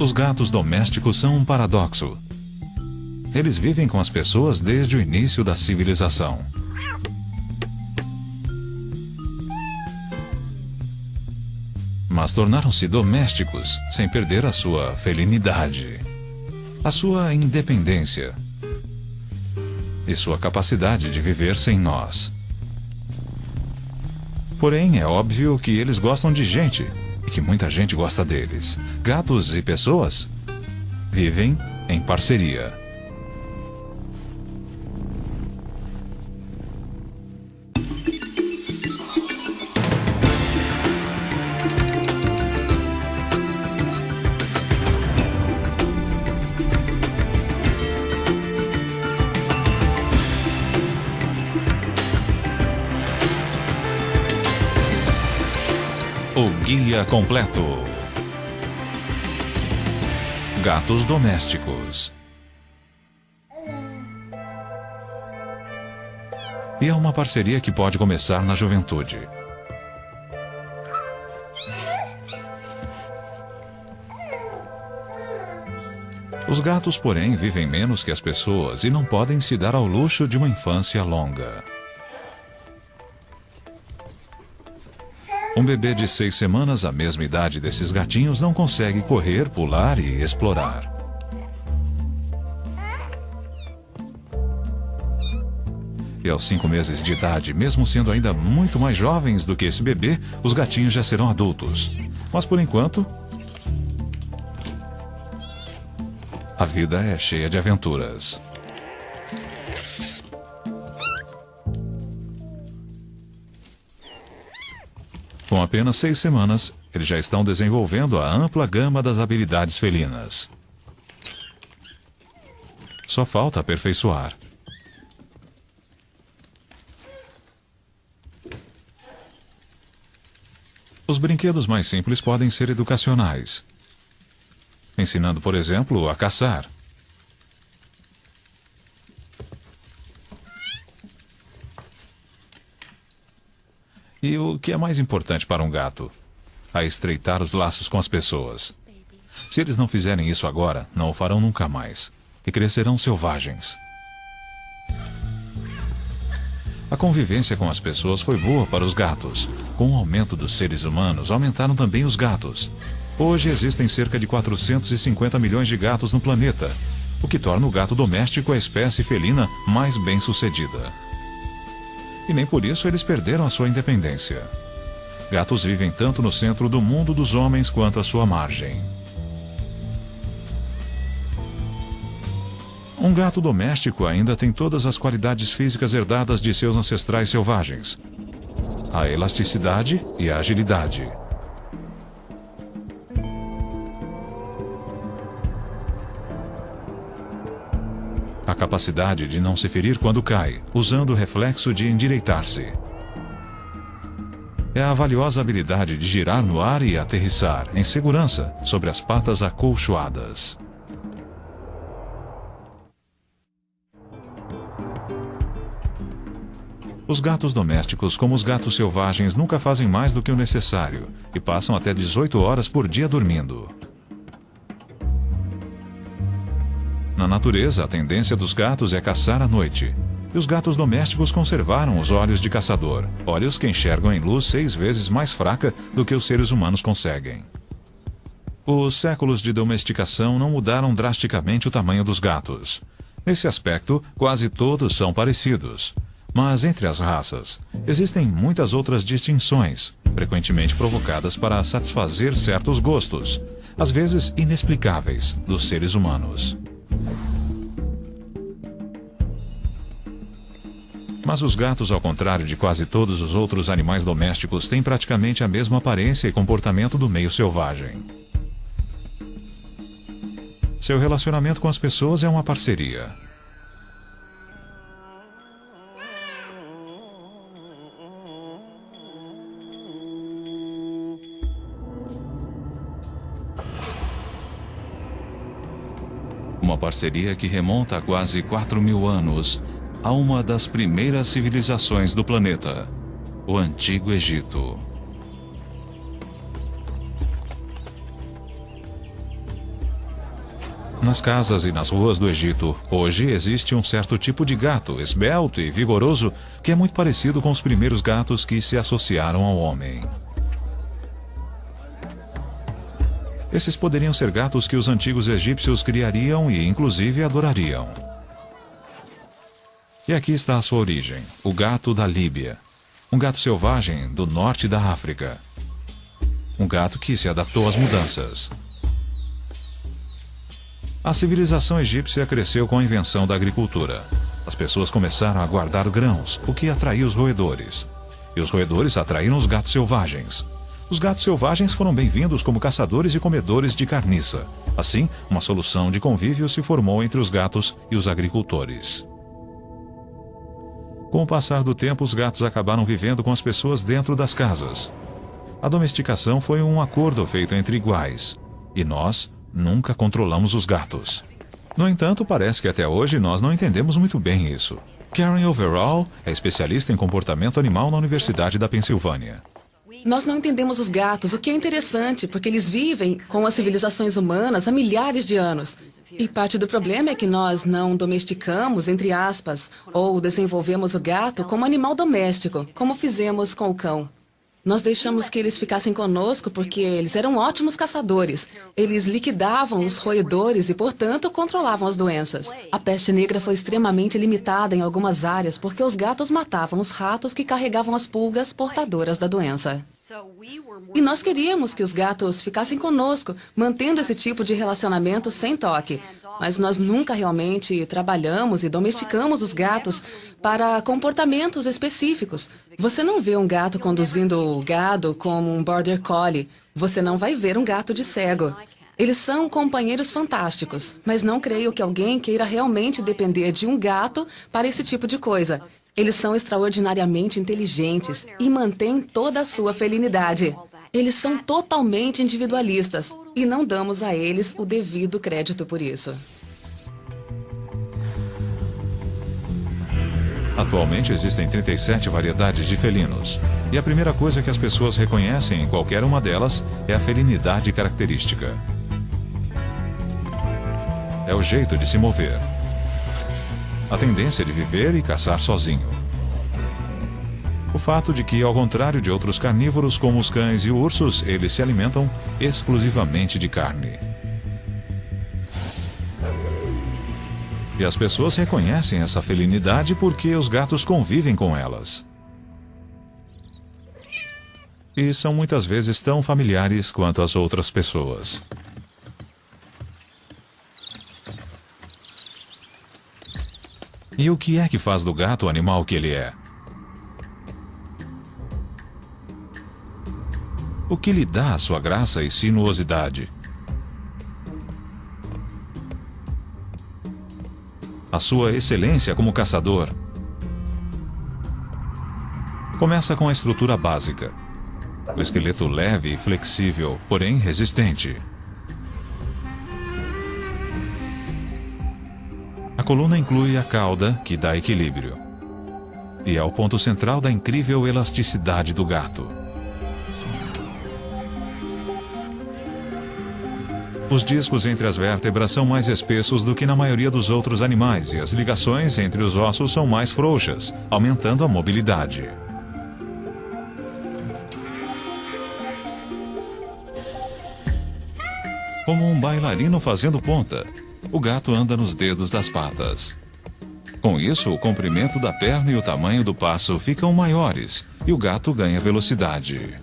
Os gatos domésticos são um paradoxo. Eles vivem com as pessoas desde o início da civilização. Mas tornaram-se domésticos sem perder a sua felinidade, a sua independência e sua capacidade de viver sem nós. Porém, é óbvio que eles gostam de gente e que muita gente gosta deles. Gatos e pessoas vivem em parceria. O guia completo. Gatos domésticos. E é uma parceria que pode começar na juventude. Os gatos, porém, vivem menos que as pessoas e não podem se dar ao luxo de uma infância longa. Um bebê de 6 semanas, a mesma idade desses gatinhos, não consegue correr, pular e explorar. E aos 5 meses de idade, mesmo sendo ainda muito mais jovens do que esse bebê, os gatinhos já serão adultos. Mas por enquanto, a vida é cheia de aventuras. Com apenas 6 semanas, eles já estão desenvolvendo a ampla gama das habilidades felinas. Só falta aperfeiçoar. Os brinquedos mais simples podem ser educacionais, ensinando, por exemplo, a caçar. E o que é mais importante para um gato? A estreitar os laços com as pessoas. Se eles não fizerem isso agora, não o farão nunca mais. E crescerão selvagens. A convivência com as pessoas foi boa para os gatos. Com o aumento dos seres humanos, aumentaram também os gatos. Hoje existem cerca de 450 milhões de gatos no planeta, o que torna o gato doméstico a espécie felina mais bem-sucedida. E nem por isso eles perderam a sua independência. Gatos vivem tanto no centro do mundo dos homens quanto à sua margem. Um gato doméstico ainda tem todas as qualidades físicas herdadas de seus ancestrais selvagens: a elasticidade e a agilidade. A capacidade de não se ferir quando cai, usando o reflexo de endireitar-se. É a valiosa habilidade de girar no ar e aterrissar, em segurança, sobre as patas acolchoadas. Os gatos domésticos, como os gatos selvagens, nunca fazem mais do que o necessário e passam até 18 horas por dia dormindo. Na natureza, a tendência dos gatos é caçar à noite. E os gatos domésticos conservaram os olhos de caçador, olhos que enxergam em luz 6 vezes mais fraca do que os seres humanos conseguem. Os séculos de domesticação não mudaram drasticamente o tamanho dos gatos. Nesse aspecto, quase todos são parecidos. Mas entre as raças, existem muitas outras distinções, frequentemente provocadas para satisfazer certos gostos, às vezes inexplicáveis, dos seres humanos. Mas os gatos, ao contrário de quase todos os outros animais domésticos, têm praticamente a mesma aparência e comportamento do meio selvagem. Seu relacionamento com as pessoas é uma parceria. Uma parceria que remonta a quase 4.000 anos, a uma das primeiras civilizações do planeta, o Antigo Egito. Nas casas e nas ruas do Egito, hoje existe um certo tipo de gato, esbelto e vigoroso, que é muito parecido com os primeiros gatos que se associaram ao homem. Esses poderiam ser gatos que os antigos egípcios criariam e, inclusive, adorariam. E aqui está a sua origem, o gato da Líbia. Um gato selvagem do norte da África. Um gato que se adaptou às mudanças. A civilização egípcia cresceu com a invenção da agricultura. As pessoas começaram a guardar grãos, o que atraiu os roedores. E os roedores atraíram os gatos selvagens. Os gatos selvagens foram bem-vindos como caçadores e comedores de carniça. Assim, uma solução de convívio se formou entre os gatos e os agricultores. Com o passar do tempo, os gatos acabaram vivendo com as pessoas dentro das casas. A domesticação foi um acordo feito entre iguais. E nós nunca controlamos os gatos. No entanto, parece que até hoje nós não entendemos muito bem isso. Karen Overall é especialista em comportamento animal na Universidade da Pensilvânia. Nós não entendemos os gatos, o que é interessante, porque eles vivem com as civilizações humanas há milhares de anos. E parte do problema é que nós não domesticamos, entre aspas, ou desenvolvemos o gato como animal doméstico, como fizemos com o cão. Nós deixamos que eles ficassem conosco porque eles eram ótimos caçadores. Eles liquidavam os roedores e, portanto, controlavam as doenças. A peste negra foi extremamente limitada em algumas áreas porque os gatos matavam os ratos que carregavam as pulgas portadoras da doença. E nós queríamos que os gatos ficassem conosco, mantendo esse tipo de relacionamento sem toque. Mas nós nunca realmente trabalhamos e domesticamos os gatos para comportamentos específicos. Você não vê um gato conduzindo o gado como um border collie. Você não vai ver um gato de cego. Eles são companheiros fantásticos, mas não creio que alguém queira realmente depender de um gato para esse tipo de coisa. Eles são extraordinariamente inteligentes e mantêm toda a sua felinidade. Eles são totalmente individualistas e não damos a eles o devido crédito por isso. Atualmente existem 37 variedades de felinos. E a primeira coisa que as pessoas reconhecem em qualquer uma delas é a felinidade característica. É o jeito de se mover. A tendência de viver e caçar sozinho. O fato de que, ao contrário de outros carnívoros como os cães e ursos, eles se alimentam exclusivamente de carne. E as pessoas reconhecem essa felinidade porque os gatos convivem com elas. E são muitas vezes tão familiares quanto as outras pessoas. E o que é que faz do gato o animal que ele é? O que lhe dá a sua graça e sinuosidade? A sua excelência como caçador? Começa com a estrutura básica. O esqueleto leve e flexível, porém resistente. A coluna inclui a cauda, que dá equilíbrio. E é o ponto central da incrível elasticidade do gato. Os discos entre as vértebras são mais espessos do que na maioria dos outros animais e as ligações entre os ossos são mais frouxas, aumentando a mobilidade. Como um bailarino fazendo ponta, o gato anda nos dedos das patas. Com isso, o comprimento da perna e o tamanho do passo ficam maiores e o gato ganha velocidade.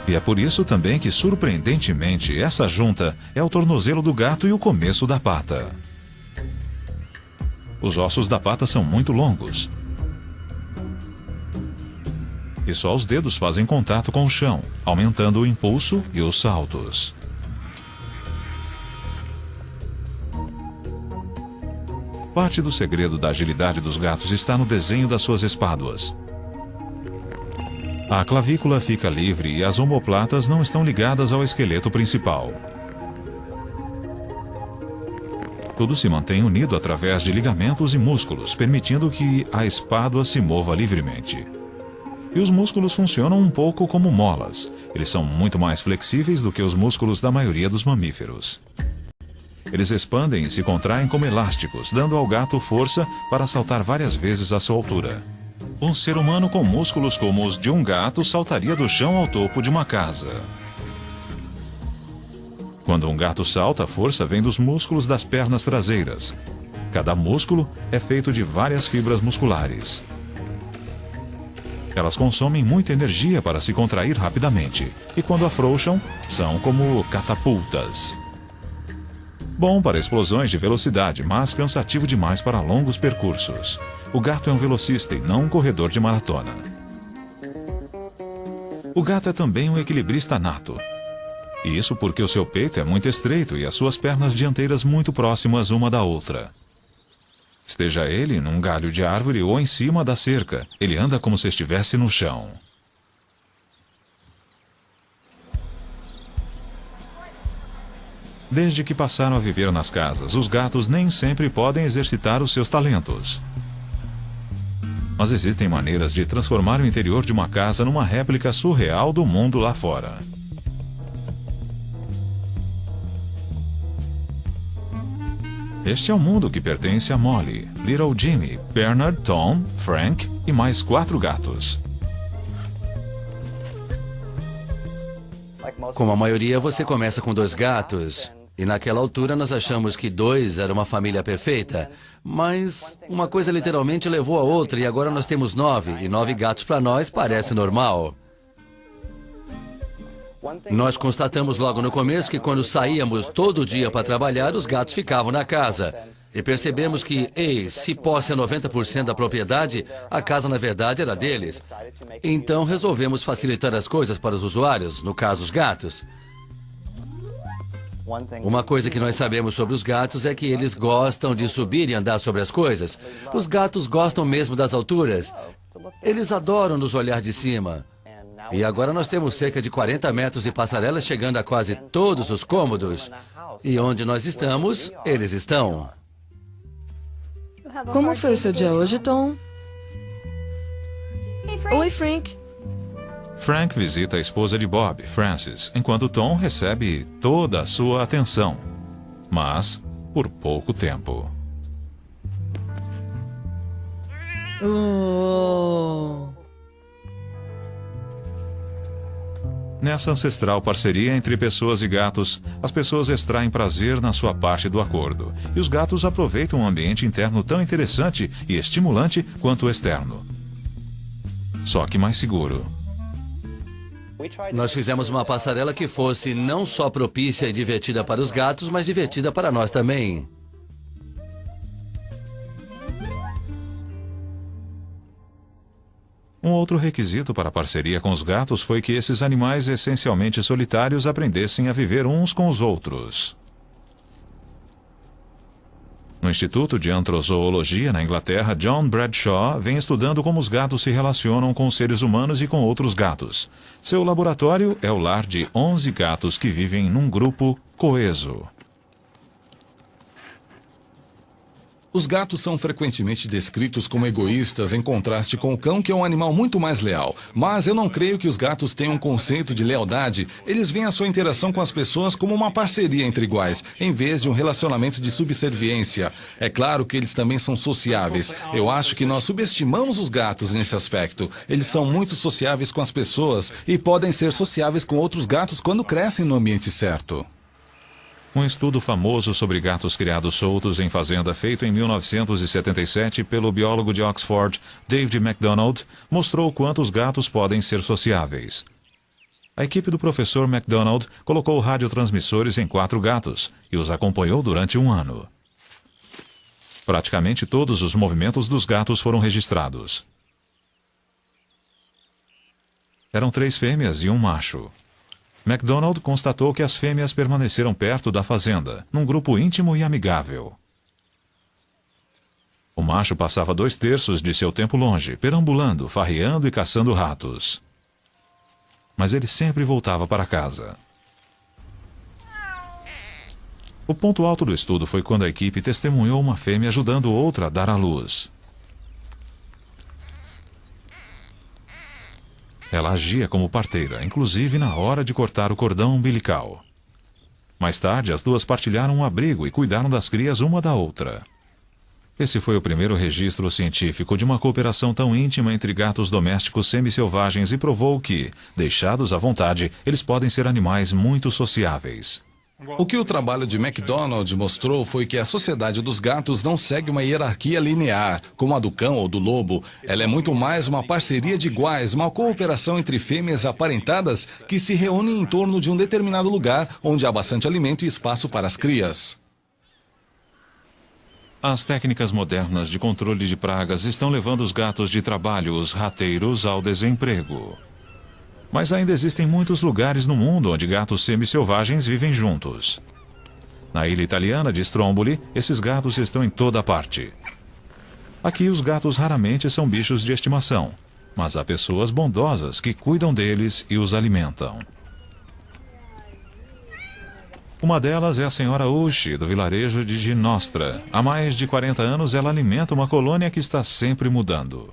E é por isso também que, surpreendentemente, essa junta é o tornozelo do gato e o começo da pata. Os ossos da pata são muito longos. E só os dedos fazem contato com o chão, aumentando o impulso e os saltos. Parte do segredo da agilidade dos gatos está no desenho das suas espáduas. A clavícula fica livre e as omoplatas não estão ligadas ao esqueleto principal. Tudo se mantém unido através de ligamentos e músculos, permitindo que a espádua se mova livremente. E os músculos funcionam um pouco como molas, Eles são muito mais flexíveis do que os músculos da maioria dos mamíferos. Eles expandem e se contraem como elásticos, dando ao gato força para saltar várias vezes a sua altura. Um ser humano com músculos como os de um gato saltaria do chão ao topo de uma casa. Quando um gato salta, a força vem dos músculos das pernas traseiras. Cada músculo é feito de várias fibras musculares. Elas consomem muita energia para se contrair rapidamente, e quando afrouxam, são como catapultas. Bom para explosões de velocidade, mas cansativo demais para longos percursos. O gato é um velocista e não um corredor de maratona. O gato é também um equilibrista nato. Isso porque o seu peito é muito estreito e as suas pernas dianteiras muito próximas uma da outra. Esteja ele num galho de árvore ou em cima da cerca, ele anda como se estivesse no chão. Desde que passaram a viver nas casas, os gatos nem sempre podem exercitar os seus talentos. Mas existem maneiras de transformar o interior de uma casa numa réplica surreal do mundo lá fora. Este é o mundo que pertence a Molly, Little Jimmy, Bernard, Tom, Frank e mais 4 gatos. Como a maioria, você começa com 2 gatos. E naquela altura nós achamos que 2 era uma família perfeita. Mas uma coisa literalmente levou a outra e agora nós temos 9. E 9 gatos para nós parece normal. Nós constatamos logo no começo que quando saíamos todo dia para trabalhar, os gatos ficavam na casa. E percebemos que, se posse é 90% da propriedade, a casa na verdade era deles. Então resolvemos facilitar as coisas para os usuários, no caso os gatos. Uma coisa que nós sabemos sobre os gatos é que eles gostam de subir e andar sobre as coisas. Os gatos gostam mesmo das alturas. Eles adoram nos olhar de cima. E agora nós temos cerca de 40 metros de passarelas chegando a quase todos os cômodos. E onde nós estamos, eles estão. Como foi o seu dia hoje, Tom? Oi, Frank. Frank visita a esposa de Bob, Frances, enquanto Tom recebe toda a sua atenção. Mas por pouco tempo. Oh. Nessa ancestral parceria entre pessoas e gatos, as pessoas extraem prazer na sua parte do acordo, e os gatos aproveitam um ambiente interno tão interessante e estimulante quanto o externo. Só que mais seguro. Nós fizemos uma passarela que fosse não só propícia e divertida para os gatos, mas divertida para nós também. Um outro requisito para a parceria com os gatos foi que esses animais essencialmente solitários aprendessem a viver uns com os outros. No Instituto de Antrozoologia, na Inglaterra, John Bradshaw vem estudando como os gatos se relacionam com os seres humanos e com outros gatos. Seu laboratório é o lar de 11 gatos que vivem num grupo coeso. Os gatos são frequentemente descritos como egoístas em contraste com o cão, que é um animal muito mais leal. Mas eu não creio que os gatos tenham um conceito de lealdade. Eles veem a sua interação com as pessoas como uma parceria entre iguais, em vez de um relacionamento de subserviência. É claro que eles também são sociáveis. Eu acho que nós subestimamos os gatos nesse aspecto. Eles são muito sociáveis com as pessoas e podem ser sociáveis com outros gatos quando crescem no ambiente certo. Um estudo famoso sobre gatos criados soltos em fazenda, feito em 1977 pelo biólogo de Oxford, David MacDonald, mostrou o quanto os gatos podem ser sociáveis. A equipe do professor MacDonald colocou radiotransmissores em 4 gatos e os acompanhou durante 1 ano. Praticamente todos os movimentos dos gatos foram registrados. Eram 3 fêmeas e 1 macho. MacDonald constatou que as fêmeas permaneceram perto da fazenda, num grupo íntimo e amigável. O macho passava 2/3 de seu tempo longe, perambulando, farreando e caçando ratos. Mas ele sempre voltava para casa. O ponto alto do estudo foi quando a equipe testemunhou uma fêmea ajudando outra a dar à luz. Ela agia como parteira, inclusive na hora de cortar o cordão umbilical. Mais tarde, as duas partilharam um abrigo e cuidaram das crias uma da outra. Esse foi o primeiro registro científico de uma cooperação tão íntima entre gatos domésticos semi-selvagens e provou que, deixados à vontade, eles podem ser animais muito sociáveis. O que o trabalho de MacDonald mostrou foi que a sociedade dos gatos não segue uma hierarquia linear, como a do cão ou do lobo. Ela é muito mais uma parceria de iguais, uma cooperação entre fêmeas aparentadas que se reúnem em torno de um determinado lugar onde há bastante alimento e espaço para as crias. As técnicas modernas de controle de pragas estão levando os gatos de trabalho, os rateiros, ao desemprego. Mas ainda existem muitos lugares no mundo onde gatos semi-selvagens vivem juntos. Na ilha italiana de Stromboli, esses gatos estão em toda parte. Aqui, os gatos raramente são bichos de estimação, mas há pessoas bondosas que cuidam deles e os alimentam. Uma delas é a senhora Ushi, do vilarejo de Ginostra. Há mais de 40 anos, ela alimenta uma colônia que está sempre mudando.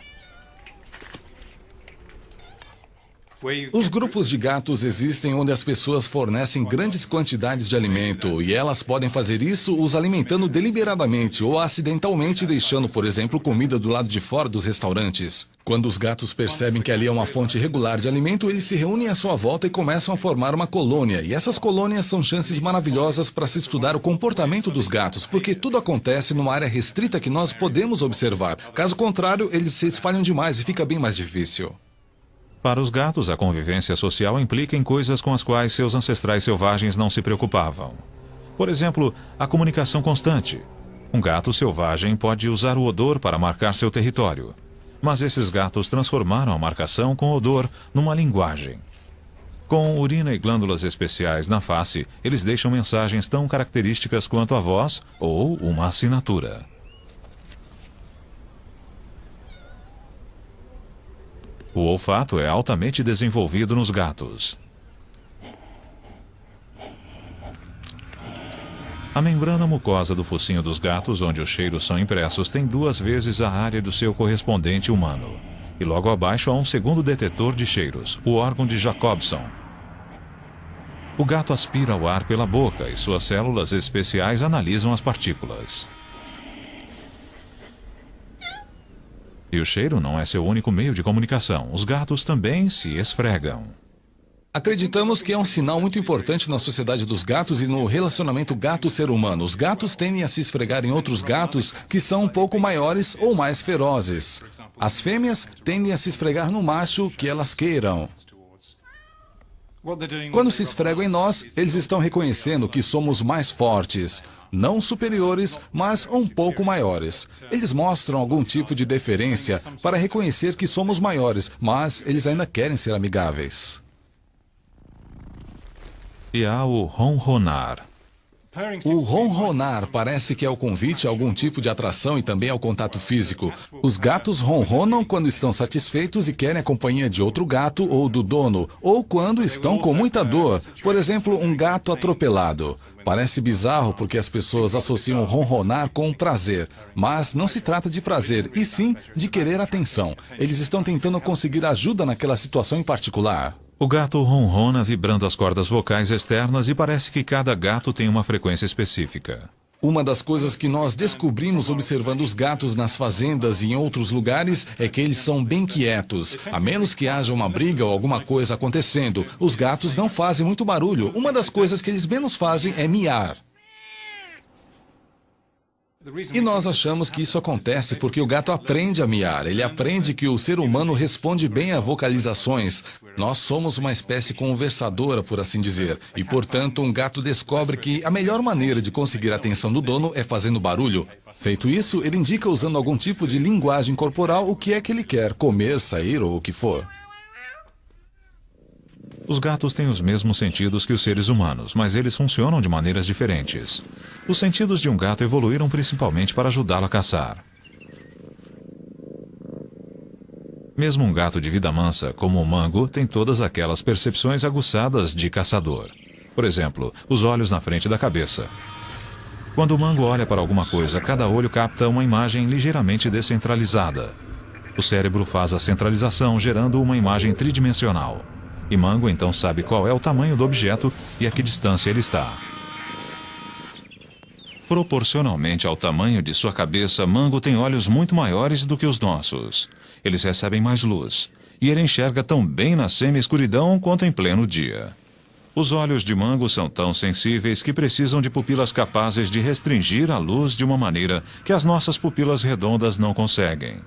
Os grupos de gatos existem onde as pessoas fornecem grandes quantidades de alimento e elas podem fazer isso os alimentando deliberadamente ou acidentalmente deixando, por exemplo, comida do lado de fora dos restaurantes. Quando os gatos percebem que ali é uma fonte regular de alimento, eles se reúnem à sua volta e começam a formar uma colônia. E essas colônias são chances maravilhosas para se estudar o comportamento dos gatos, porque tudo acontece numa área restrita que nós podemos observar. Caso contrário, eles se espalham demais e fica bem mais difícil. Para os gatos, a convivência social implica em coisas com as quais seus ancestrais selvagens não se preocupavam. Por exemplo, a comunicação constante. Um gato selvagem pode usar o odor para marcar seu território. Mas esses gatos transformaram a marcação com odor numa linguagem. Com urina e glândulas especiais na face, eles deixam mensagens tão características quanto a voz ou uma assinatura. O olfato é altamente desenvolvido nos gatos. A membrana mucosa do focinho dos gatos, onde os cheiros são impressos, tem 2 vezes a área do seu correspondente humano. E logo abaixo há um segundo detetor de cheiros, o órgão de Jacobson. O gato aspira o ar pela boca e suas células especiais analisam as partículas. E o cheiro não é seu único meio de comunicação. Os gatos também se esfregam. Acreditamos que é um sinal muito importante na sociedade dos gatos e no relacionamento gato-ser humano. Os gatos tendem a se esfregar em outros gatos que são um pouco maiores ou mais ferozes. As fêmeas tendem a se esfregar no macho que elas queiram. Quando se esfregam em nós, eles estão reconhecendo que somos mais fortes. Não superiores, mas um pouco maiores. Eles mostram algum tipo de deferência para reconhecer que somos maiores, mas eles ainda querem ser amigáveis. E há o ronronar. O ronronar parece que é o convite a algum tipo de atração e também ao contato físico. Os gatos ronronam quando estão satisfeitos e querem a companhia de outro gato ou do dono, ou quando estão com muita dor. Por exemplo, um gato atropelado. Parece bizarro porque as pessoas associam ronronar com prazer, mas não se trata de prazer, e sim de querer atenção. Eles estão tentando conseguir ajuda naquela situação em particular. O gato ronrona vibrando as cordas vocais externas e parece que cada gato tem uma frequência específica. Uma das coisas que nós descobrimos observando os gatos nas fazendas e em outros lugares é que eles são bem quietos. A menos que haja uma briga ou alguma coisa acontecendo, os gatos não fazem muito barulho. Uma das coisas que eles menos fazem é miar. E nós achamos que isso acontece porque o gato aprende a miar. Ele aprende que o ser humano responde bem a vocalizações. Nós somos uma espécie conversadora, por assim dizer. E, portanto, um gato descobre que a melhor maneira de conseguir a atenção do dono é fazendo barulho. Feito isso, ele indica usando algum tipo de linguagem corporal o que é que ele quer, comer, sair ou o que for. Os gatos têm os mesmos sentidos que os seres humanos, mas eles funcionam de maneiras diferentes. Os sentidos de um gato evoluíram principalmente para ajudá-lo a caçar. Mesmo um gato de vida mansa, como o mango, tem todas aquelas percepções aguçadas de caçador. Por exemplo, os olhos na frente da cabeça. Quando o mango olha para alguma coisa, cada olho capta uma imagem ligeiramente descentralizada. O cérebro faz a centralização, gerando uma imagem tridimensional. E Mango então sabe qual é o tamanho do objeto e a que distância ele está. Proporcionalmente ao tamanho de sua cabeça, Mango tem olhos muito maiores do que os nossos. Eles recebem mais luz, e ele enxerga tão bem na semi-escuridão quanto em pleno dia. Os olhos de Mango são tão sensíveis que precisam de pupilas capazes de restringir a luz de uma maneira que as nossas pupilas redondas não conseguem.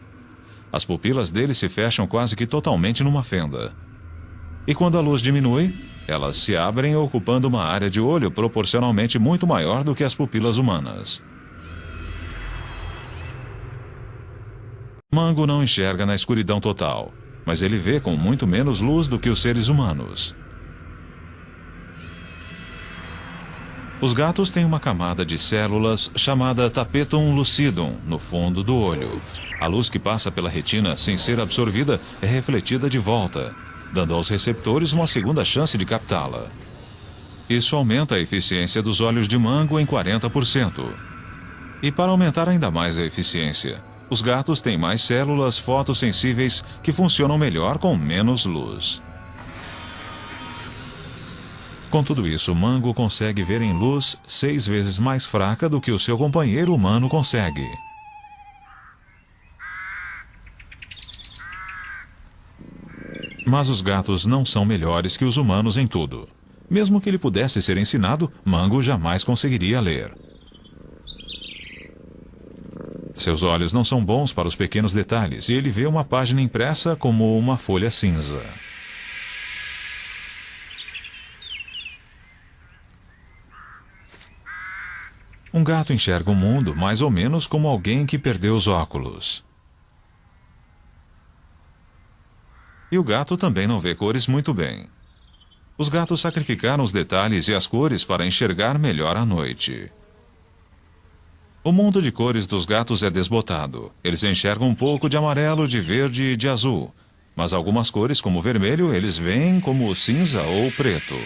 As pupilas dele se fecham quase que totalmente numa fenda. E quando a luz diminui, elas se abrem ocupando uma área de olho proporcionalmente muito maior do que as pupilas humanas. Mango não enxerga na escuridão total, mas ele vê com muito menos luz do que os seres humanos. Os gatos têm uma camada de células chamada tapetum lucidum no fundo do olho. A luz que passa pela retina sem ser absorvida é refletida de volta, dando aos receptores uma segunda chance de captá-la. Isso aumenta a eficiência dos olhos de Mango em 40%. E para aumentar ainda mais a eficiência, os gatos têm mais células fotossensíveis que funcionam melhor com menos luz. Com tudo isso, Mango consegue ver em luz 6 vezes mais fraca do que o seu companheiro humano consegue. Mas os gatos não são melhores que os humanos em tudo. Mesmo que ele pudesse ser ensinado, Mango jamais conseguiria ler. Seus olhos não são bons para os pequenos detalhes e ele vê uma página impressa como uma folha cinza. Um gato enxerga o mundo mais ou menos como alguém que perdeu os óculos. E o gato também não vê cores muito bem. Os gatos sacrificaram os detalhes e as cores para enxergar melhor à noite. O mundo de cores dos gatos é desbotado. Eles enxergam um pouco de amarelo, de verde e de azul. Mas algumas cores, como vermelho, eles veem como cinza ou preto.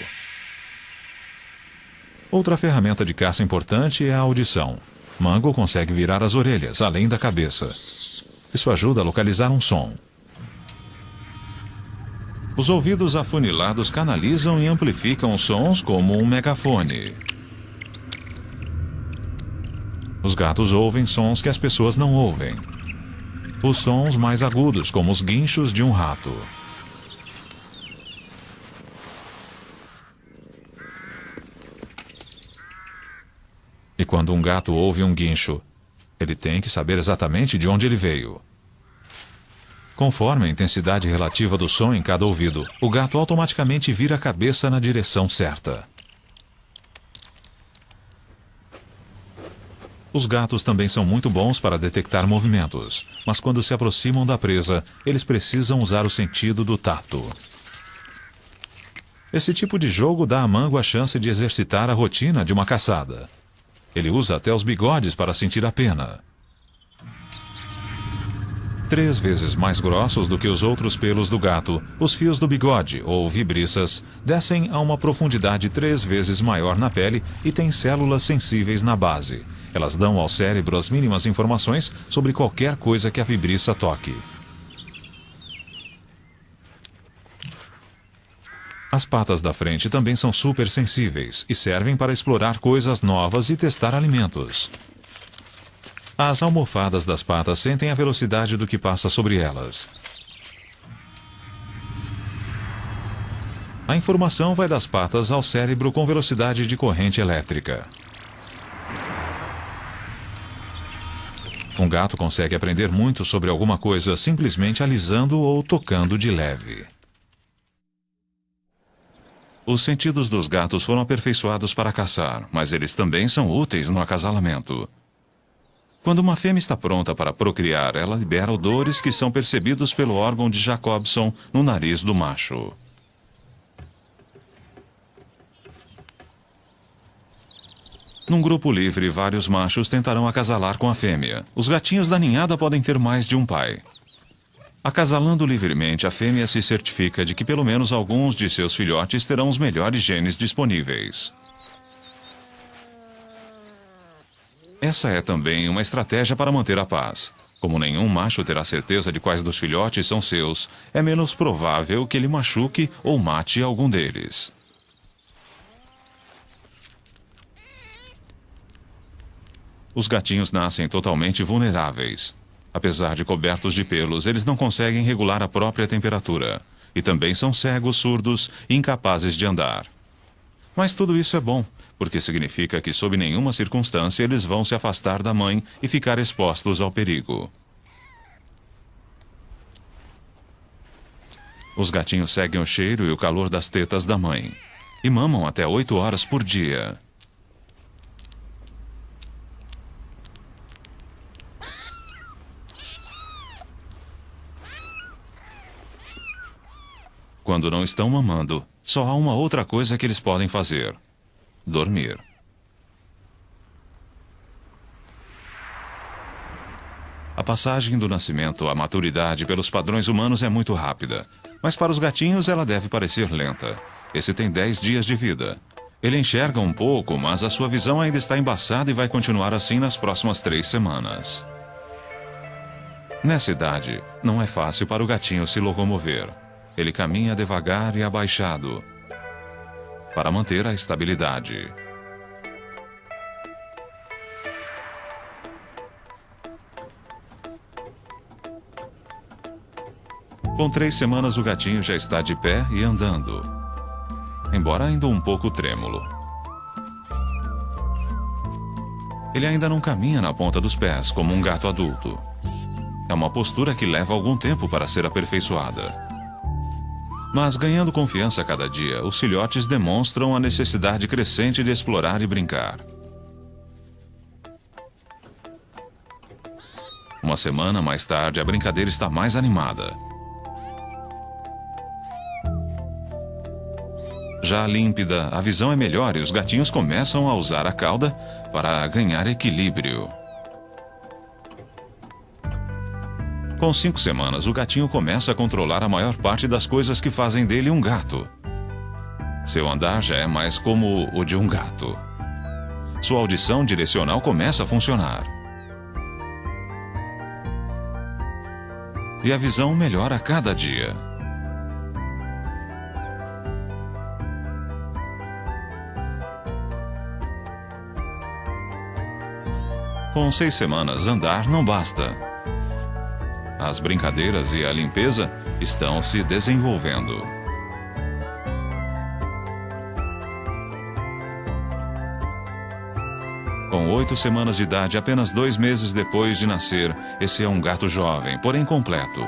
Outra ferramenta de caça importante é a audição. Mango consegue virar as orelhas, além da cabeça. Isso ajuda a localizar um som. Os ouvidos afunilados canalizam e amplificam sons como um megafone. Os gatos ouvem sons que as pessoas não ouvem. Os sons mais agudos, como os guinchos de um rato. E quando um gato ouve um guincho, ele tem que saber exatamente de onde ele veio. Conforme a intensidade relativa do som em cada ouvido, o gato automaticamente vira a cabeça na direção certa. Os gatos também são muito bons para detectar movimentos, mas quando se aproximam da presa, eles precisam usar o sentido do tato. Esse tipo de jogo dá a Mango a chance de exercitar a rotina de uma caçada. Ele usa até os bigodes para sentir a pena. 3 vezes mais grossos do que os outros pelos do gato, os fios do bigode, ou vibriças, descem a uma profundidade 3 vezes maior na pele e têm células sensíveis na base. Elas dão ao cérebro as mínimas informações sobre qualquer coisa que a vibriça toque. As patas da frente também são super sensíveis e servem para explorar coisas novas e testar alimentos. As almofadas das patas sentem a velocidade do que passa sobre elas. A informação vai das patas ao cérebro com velocidade de corrente elétrica. Um gato consegue aprender muito sobre alguma coisa simplesmente alisando ou tocando de leve. Os sentidos dos gatos foram aperfeiçoados para caçar, mas eles também são úteis no acasalamento. Quando uma fêmea está pronta para procriar, ela libera odores que são percebidos pelo órgão de Jacobson no nariz do macho. Num grupo livre, vários machos tentarão acasalar com a fêmea. Os gatinhos da ninhada podem ter mais de um pai. Acasalando livremente, a fêmea se certifica de que pelo menos alguns de seus filhotes terão os melhores genes disponíveis. Essa é também uma estratégia para manter a paz. Como nenhum macho terá certeza de quais dos filhotes são seus, é menos provável que ele machuque ou mate algum deles. Os gatinhos nascem totalmente vulneráveis. Apesar de cobertos de pelos, eles não conseguem regular a própria temperatura. E também são cegos, surdos e incapazes de andar. Mas tudo isso é bom, porque significa que sob nenhuma circunstância eles vão se afastar da mãe e ficar expostos ao perigo. Os gatinhos seguem o cheiro e o calor das tetas da mãe. E mamam até 8 horas por dia. Quando não estão mamando, só há uma outra coisa que eles podem fazer: dormir. A passagem do nascimento à maturidade pelos padrões humanos é muito rápida, mas para os gatinhos ela deve parecer lenta. Esse tem 10 dias de vida. Ele enxerga um pouco, mas a sua visão ainda está embaçada e vai continuar assim nas próximas 3 semanas. Nessa idade, não é fácil para o gatinho se locomover. Ele caminha devagar e abaixado para manter a estabilidade. Com 3 semanas, o gatinho já está de pé e andando, embora ainda um pouco trêmulo. Ele ainda não caminha na ponta dos pés, como um gato adulto. É uma postura que leva algum tempo para ser aperfeiçoada. Mas, ganhando confiança a cada dia, os filhotes demonstram a necessidade crescente de explorar e brincar. Uma semana mais tarde, a brincadeira está mais animada. Já límpida, a visão é melhor e os gatinhos começam a usar a cauda para ganhar equilíbrio. Com 5 semanas, o gatinho começa a controlar a maior parte das coisas que fazem dele um gato. Seu andar já é mais como o de um gato. Sua audição direcional começa a funcionar. E a visão melhora a cada dia. Com 6 semanas, andar não basta. As brincadeiras e a limpeza estão se desenvolvendo. Com 8 semanas de idade, apenas 2 meses depois de nascer, esse é um gato jovem, porém completo.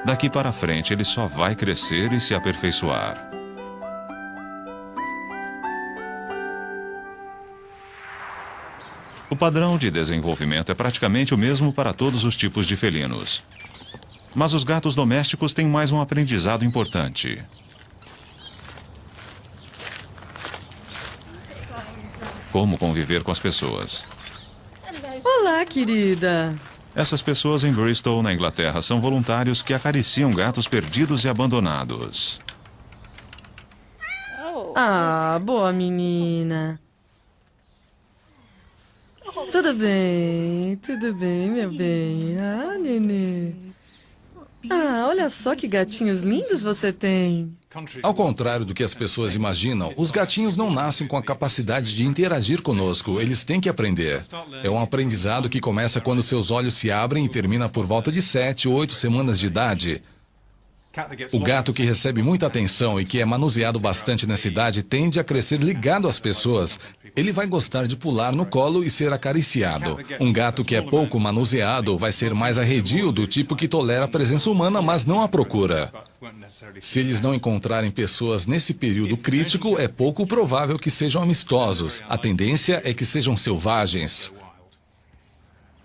Daqui para frente, ele só vai crescer e se aperfeiçoar. O padrão de desenvolvimento é praticamente o mesmo para todos os tipos de felinos. Mas os gatos domésticos têm mais um aprendizado importante. Como conviver com as pessoas. Olá, querida. Essas pessoas em Bristol, na Inglaterra, são voluntários que acariciam gatos perdidos e abandonados. Ah, boa menina. Tudo bem, meu bem. Ah, nenê. Ah, olha só que gatinhos lindos você tem. Ao contrário do que as pessoas imaginam, os gatinhos não nascem com a capacidade de interagir conosco, eles têm que aprender. É um aprendizado que começa quando seus olhos se abrem e termina por volta de 7 ou 8 semanas de idade. O gato que recebe muita atenção e que é manuseado bastante nessa idade tende a crescer ligado às pessoas. Ele vai gostar de pular no colo e ser acariciado. Um gato que é pouco manuseado vai ser mais arredio, do tipo que tolera a presença humana, mas não a procura. Se eles não encontrarem pessoas nesse período crítico, é pouco provável que sejam amistosos. A tendência é que sejam selvagens.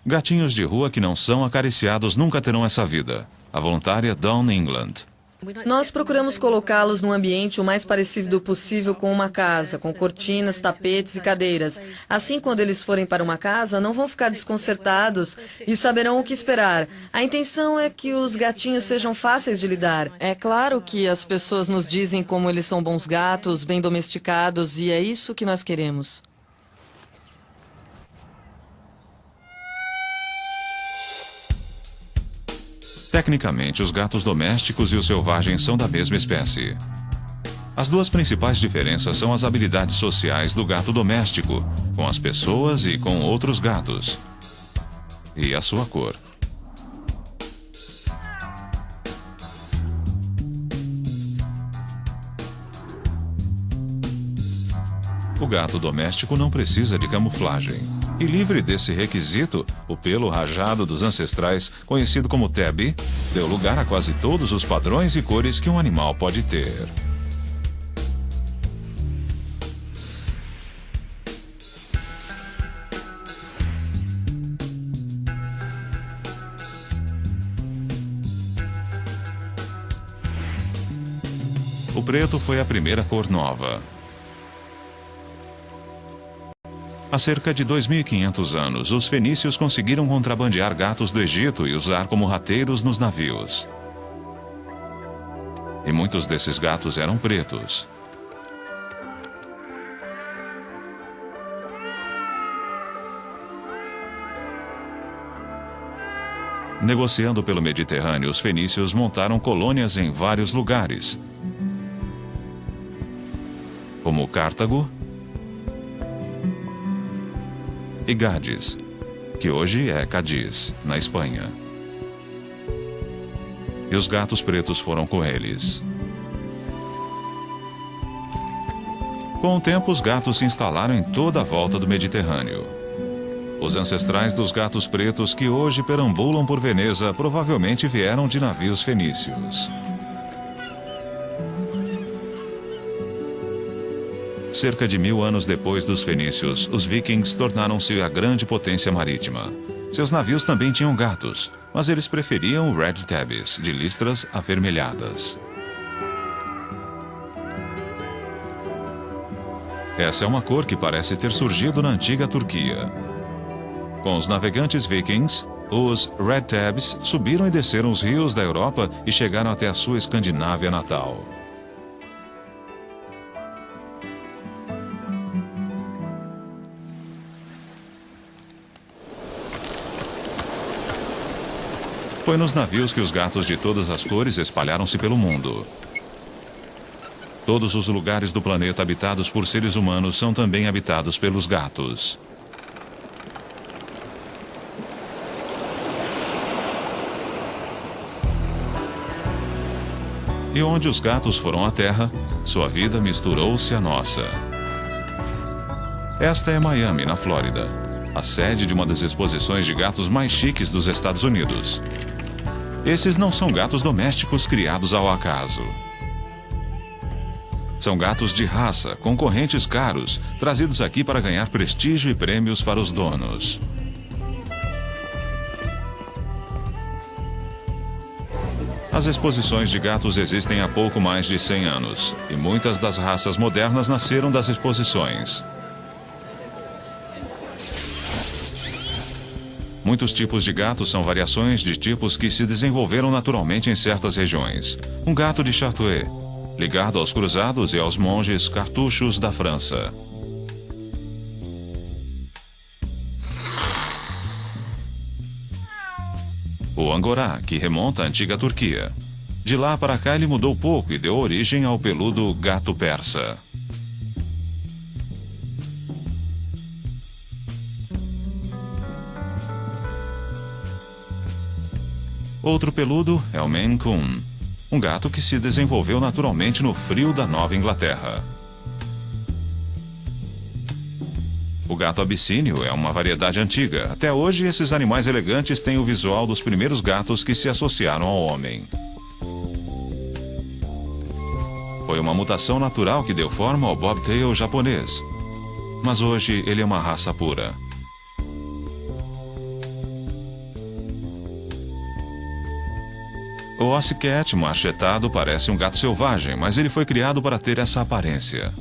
Gatinhos de rua que não são acariciados nunca terão essa vida. A voluntária Dawn England. Nós procuramos colocá-los num ambiente o mais parecido possível com uma casa, com cortinas, tapetes e cadeiras. Assim, quando eles forem para uma casa, não vão ficar desconcertados e saberão o que esperar. A intenção é que os gatinhos sejam fáceis de lidar. É claro que as pessoas nos dizem como eles são bons gatos, bem domesticados, e é isso que nós queremos. Tecnicamente, os gatos domésticos e os selvagens são da mesma espécie. As duas principais diferenças são as habilidades sociais do gato doméstico, com as pessoas e com outros gatos, e a sua cor. O gato doméstico não precisa de camuflagem. E livre desse requisito, o pelo rajado dos ancestrais, conhecido como tabby, deu lugar a quase todos os padrões e cores que um animal pode ter. O preto foi a primeira cor nova. Há cerca de 2.500 anos, os fenícios conseguiram contrabandear gatos do Egito e usar como rateiros nos navios. E muitos desses gatos eram pretos. Negociando pelo Mediterrâneo, os fenícios montaram colônias em vários lugares, como Cartago e Gades, que hoje é Cádiz, na Espanha. E os gatos pretos foram com eles. Com o tempo, os gatos se instalaram em toda a volta do Mediterrâneo. Os ancestrais dos gatos pretos que hoje perambulam por Veneza provavelmente vieram de navios fenícios. Cerca de 1000 anos depois dos fenícios, os vikings tornaram-se a grande potência marítima. Seus navios também tinham gatos, mas eles preferiam red tabbies, de listras avermelhadas. Essa é uma cor que parece ter surgido na antiga Turquia. Com os navegantes vikings, os red tabbies subiram e desceram os rios da Europa e chegaram até a sua Escandinávia natal. Foi nos navios que os gatos de todas as cores espalharam-se pelo mundo. Todos os lugares do planeta habitados por seres humanos são também habitados pelos gatos. E onde os gatos foram à Terra, sua vida misturou-se à nossa. Esta é Miami, na Flórida, a sede de uma das exposições de gatos mais chiques dos Estados Unidos. Esses não são gatos domésticos criados ao acaso. São gatos de raça, concorrentes caros, trazidos aqui para ganhar prestígio e prêmios para os donos. As exposições de gatos existem há pouco mais de 100 anos, e muitas das raças modernas nasceram das exposições. Muitos tipos de gatos são variações de tipos que se desenvolveram naturalmente em certas regiões. Um gato de Charolais, ligado aos cruzados e aos monges cartuchos da França. O Angorá, que remonta à antiga Turquia. De lá para cá ele mudou pouco e deu origem ao peludo gato persa. Outro peludo é o Maine Coon, um gato que se desenvolveu naturalmente no frio da Nova Inglaterra. O gato abissínio é uma variedade antiga. Até hoje, esses animais elegantes têm o visual dos primeiros gatos que se associaram ao homem. Foi uma mutação natural que deu forma ao bobtail japonês. Mas hoje ele é uma raça pura. O Ossecat machetado parece um gato selvagem, mas ele foi criado para ter essa aparência.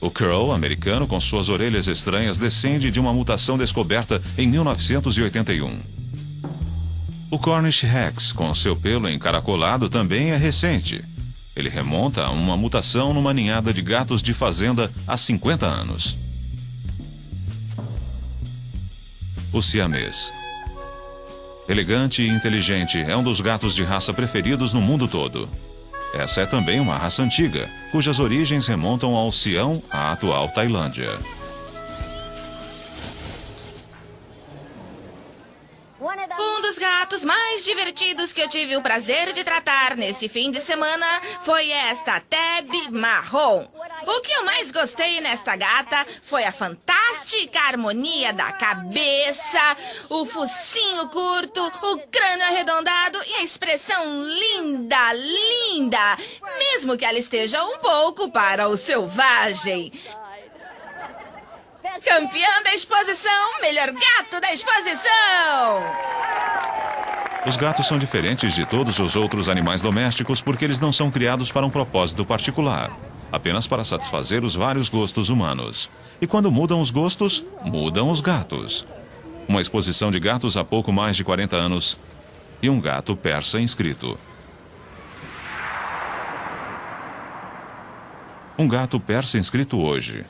O Crow americano, com suas orelhas estranhas, descende de uma mutação descoberta em 1981. O Cornish Rex, com seu pelo encaracolado, também é recente. Ele remonta a uma mutação numa ninhada de gatos de fazenda há 50 anos. O siamês. Elegante e inteligente, é um dos gatos de raça preferidos no mundo todo. Essa é também uma raça antiga, cujas origens remontam ao Sião, a atual Tailândia. Um dos gatos mais divertidos que eu tive o prazer de tratar neste fim de semana foi esta Tabby Marrom. O que eu mais gostei nesta gata foi a fantástica harmonia da cabeça, o focinho curto, o crânio arredondado e a expressão linda, linda, mesmo que ela esteja um pouco para o selvagem. Campeã da exposição, melhor gato da exposição! Os gatos são diferentes de todos os outros animais domésticos porque eles não são criados para um propósito particular, apenas para satisfazer os vários gostos humanos. E quando mudam os gostos, mudam os gatos. Uma exposição de gatos há pouco mais de 40 anos e um gato persa inscrito. Um gato persa inscrito hoje.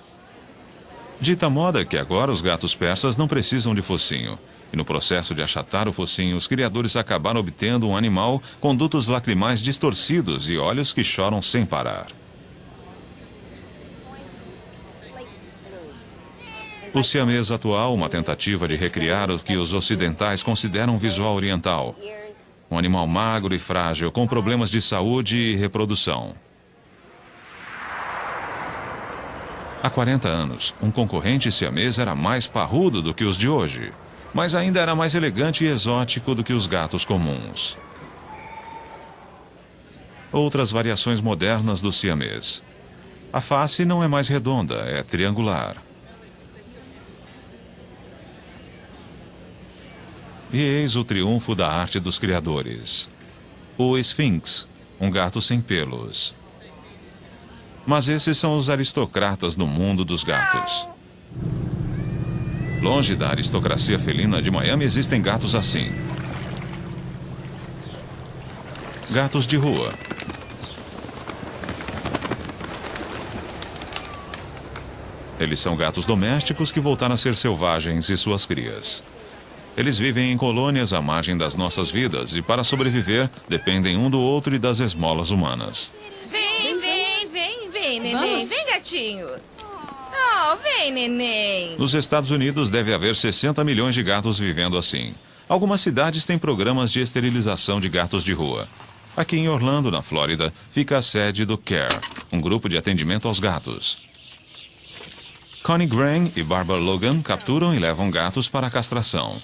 Dita moda que agora os gatos persas não precisam de focinho. E no processo de achatar o focinho, os criadores acabaram obtendo um animal com dutos lacrimais distorcidos e olhos que choram sem parar. O siamês atual, uma tentativa de recriar o que os ocidentais consideram um visual oriental. Um animal magro e frágil, com problemas de saúde e reprodução. Há 40 anos, um concorrente siamês era mais parrudo do que os de hoje, mas ainda era mais elegante e exótico do que os gatos comuns. Outras variações modernas do siamês. A face não é mais redonda, é triangular. E eis o triunfo da arte dos criadores. O Sphinx, um gato sem pelos. Mas esses são os aristocratas no mundo dos gatos. Longe da aristocracia felina de Miami existem gatos assim. Gatos de rua. Eles são gatos domésticos que voltaram a ser selvagens e suas crias. Eles vivem em colônias à margem das nossas vidas e, para sobreviver, dependem um do outro e das esmolas humanas. Vem, neném. Vem, gatinho. Oh, vem, neném. Nos Estados Unidos deve haver 60 milhões de gatos vivendo assim. Algumas cidades têm programas de esterilização de gatos de rua. Aqui em Orlando, na Flórida, fica a sede do CARE, um grupo de atendimento aos gatos. Connie Graham e Barbara Logan capturam e levam gatos para a castração.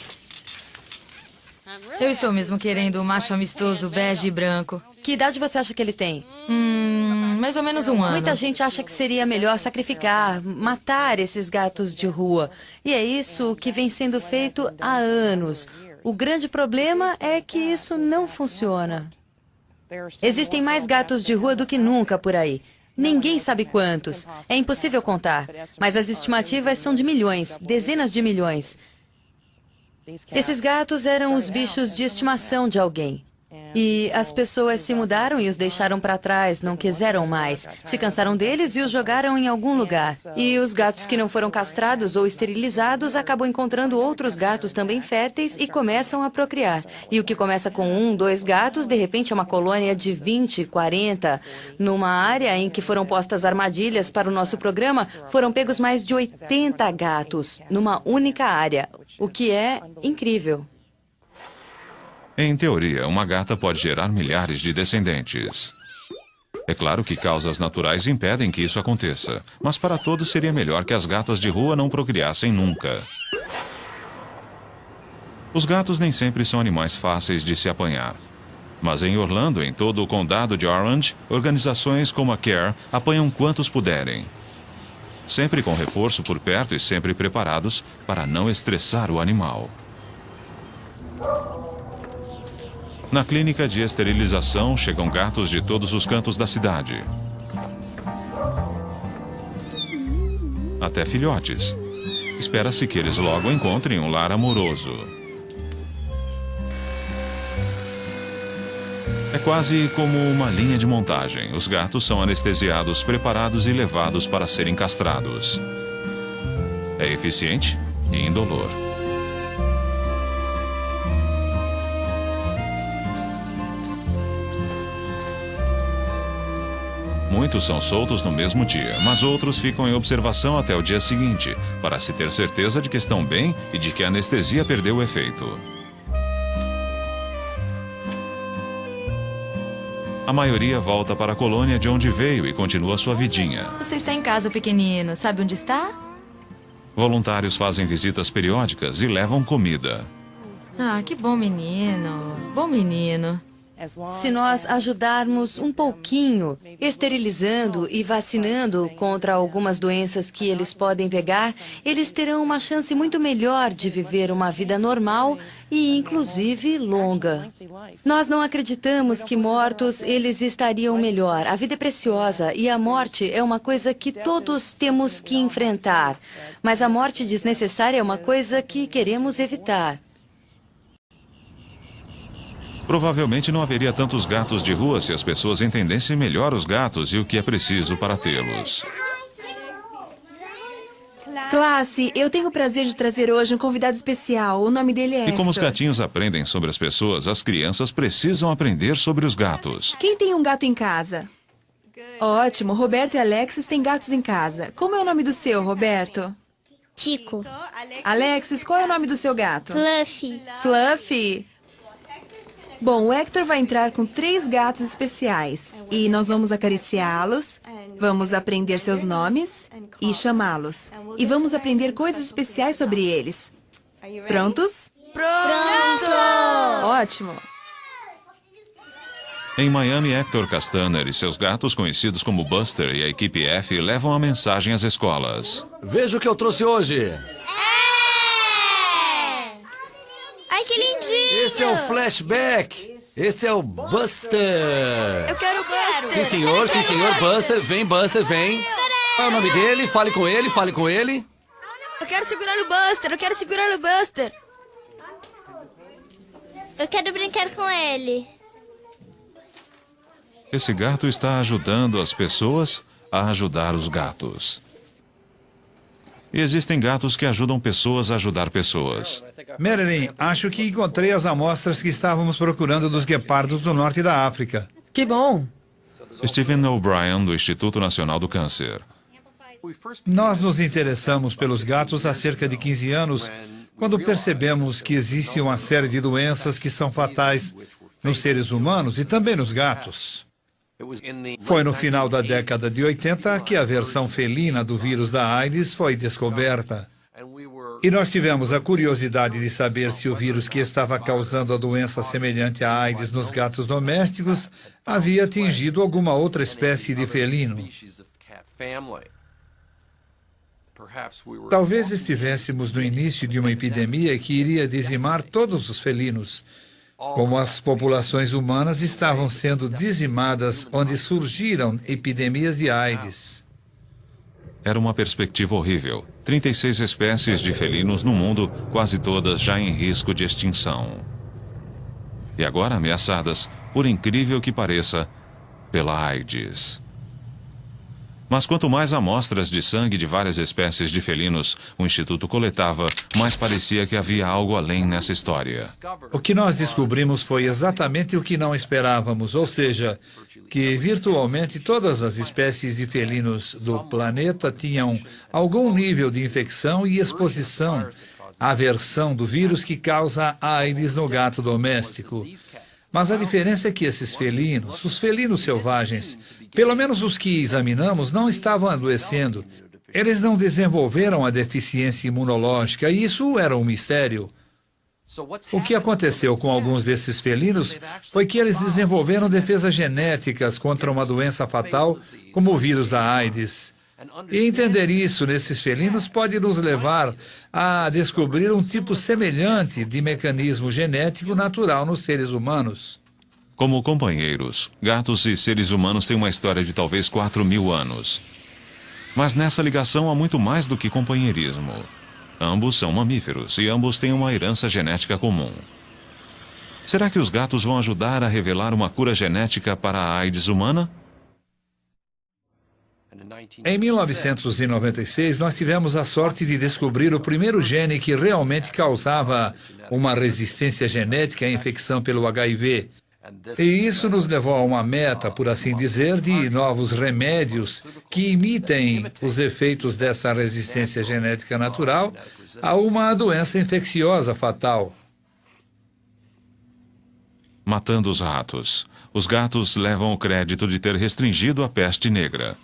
Eu estou mesmo querendo um macho amistoso, bege e branco. Que idade você acha que ele tem? Mais ou menos um ano. Muita gente acha que seria melhor sacrificar, matar esses gatos de rua. E é isso que vem sendo feito há anos. O grande problema é que isso não funciona. Existem mais gatos de rua do que nunca por aí. Ninguém sabe quantos. É impossível contar. Mas as estimativas são de milhões, dezenas de milhões. Esses gatos eram os bichos de estimação de alguém. E as pessoas se mudaram e os deixaram para trás, não quiseram mais. Se cansaram deles e os jogaram em algum lugar. E os gatos que não foram castrados ou esterilizados acabam encontrando outros gatos também férteis e começam a procriar. E o que começa com 1, 2 gatos, de repente é uma colônia de 20, 40. Numa área em que foram postas armadilhas para o nosso programa, foram pegos mais de 80 gatos, numa única área, o que é incrível. Em teoria, uma gata pode gerar milhares de descendentes. É claro que causas naturais impedem que isso aconteça, mas para todos seria melhor que as gatas de rua não procriassem nunca. Os gatos nem sempre são animais fáceis de se apanhar. Mas em Orlando, em todo o condado de Orange, organizações como a CARE apanham quantos puderem. Sempre com reforço por perto e sempre preparados para não estressar o animal. Na clínica de esterilização, chegam gatos de todos os cantos da cidade. Até filhotes. Espera-se que eles logo encontrem um lar amoroso. É quase como uma linha de montagem. Os gatos são anestesiados, preparados e levados para serem castrados. É eficiente e indolor. Muitos são soltos no mesmo dia, mas outros ficam em observação até o dia seguinte, para se ter certeza de que estão bem e de que a anestesia perdeu o efeito. A maioria volta para a colônia de onde veio e continua sua vidinha. Você está em casa, pequenino. Sabe onde está? Voluntários fazem visitas periódicas e levam comida. Ah, que bom menino. Bom menino. Se nós ajudarmos um pouquinho, esterilizando e vacinando contra algumas doenças que eles podem pegar, eles terão uma chance muito melhor de viver uma vida normal e, inclusive, longa. Nós não acreditamos que mortos eles estariam melhor. A vida é preciosa e a morte é uma coisa que todos temos que enfrentar. Mas a morte desnecessária é uma coisa que queremos evitar. Provavelmente não haveria tantos gatos de rua se as pessoas entendessem melhor os gatos e o que é preciso para tê-los. Classe, eu tenho o prazer de trazer hoje um convidado especial. O nome dele é E como os Hector. gatinhos aprendem sobre as pessoas, as crianças precisam aprender sobre os gatos. Quem tem um gato em casa? Ótimo, Roberto e Alexis têm gatos em casa. Como é o nome do seu, Roberto? Tico. Alexis, qual é o nome do seu gato? Fluffy. Fluffy. Bom, o Hector vai entrar com 3 gatos especiais e nós vamos acariciá-los, vamos aprender seus nomes e chamá-los. E vamos aprender coisas especiais sobre eles. Prontos? Pronto! Ótimo! Em Miami, Hector Castaner e seus gatos, conhecidos como Buster e a equipe F, levam a mensagem às escolas. Veja o que eu trouxe hoje. Ai, que lindinho! Este é o Flashback. Este é o Buster. Eu quero o Buster. Sim, senhor, sim, senhor. Buster, vem. Qual é o nome dele? Fale com ele, fale com ele. Eu quero segurar o Buster, eu quero segurar o Buster. Eu quero brincar com ele. Esse gato está ajudando as pessoas a ajudar os gatos. E existem gatos que ajudam pessoas a ajudar pessoas. Marilyn, acho que encontrei as amostras que estávamos procurando dos guepardos do norte da África. Que bom! Stephen O'Brien, do Instituto Nacional do Câncer. Nós nos interessamos pelos gatos há cerca de 15 anos, quando percebemos que existe uma série de doenças que são fatais nos seres humanos e também nos gatos. Foi no final da década de 80 que a versão felina do vírus da AIDS foi descoberta. E nós tivemos a curiosidade de saber se o vírus que estava causando a doença semelhante à AIDS nos gatos domésticos havia atingido alguma outra espécie de felino. Talvez estivéssemos no início de uma epidemia que iria dizimar todos os felinos, como as populações humanas estavam sendo dizimadas onde surgiram epidemias de AIDS. Era uma perspectiva horrível. 36 espécies de felinos no mundo, quase todas já em risco de extinção. E agora ameaçadas, por incrível que pareça, pela AIDS. Mas quanto mais amostras de sangue de várias espécies de felinos o Instituto coletava, mais parecia que havia algo além nessa história. O que nós descobrimos foi exatamente o que não esperávamos, ou seja, que virtualmente todas as espécies de felinos do planeta tinham algum nível de infecção e exposição à versão do vírus que causa AIDS no gato doméstico. Mas a diferença é que esses felinos, os felinos selvagens, pelo menos os que examinamos, não estavam adoecendo. Eles não desenvolveram a deficiência imunológica e isso era um mistério. O que aconteceu com alguns desses felinos foi que eles desenvolveram defesas genéticas contra uma doença fatal, como o vírus da AIDS. E entender isso nesses felinos pode nos levar a descobrir um tipo semelhante de mecanismo genético natural nos seres humanos. Como companheiros, gatos e seres humanos têm uma história de talvez 4.000 anos. Mas nessa ligação há muito mais do que companheirismo. Ambos são mamíferos e ambos têm uma herança genética comum. Será que os gatos vão ajudar a revelar uma cura genética para a AIDS humana? Em 1996, nós tivemos a sorte de descobrir o primeiro gene que realmente causava uma resistência genética à infecção pelo HIV. E isso nos levou a uma meta, por assim dizer, de novos remédios que imitem os efeitos dessa resistência genética natural a uma doença infecciosa fatal. Matando os ratos. Os gatos levam o crédito de ter restringido a peste negra.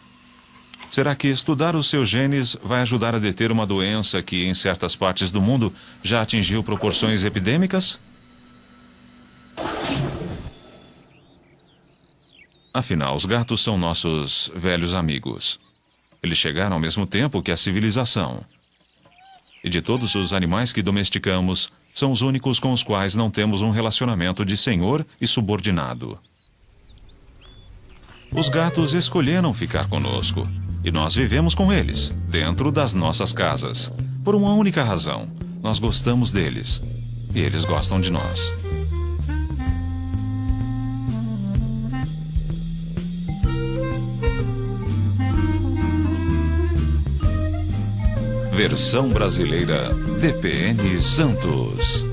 Será que estudar os seus genes vai ajudar a deter uma doença que, em certas partes do mundo, já atingiu proporções epidêmicas? Afinal, os gatos são nossos velhos amigos. Eles chegaram ao mesmo tempo que a civilização. E de todos os animais que domesticamos, são os únicos com os quais não temos um relacionamento de senhor e subordinado. Os gatos escolheram ficar conosco, e nós vivemos com eles, dentro das nossas casas. Por uma única razão: nós gostamos deles, e eles gostam de nós. Versão brasileira DPN Santos.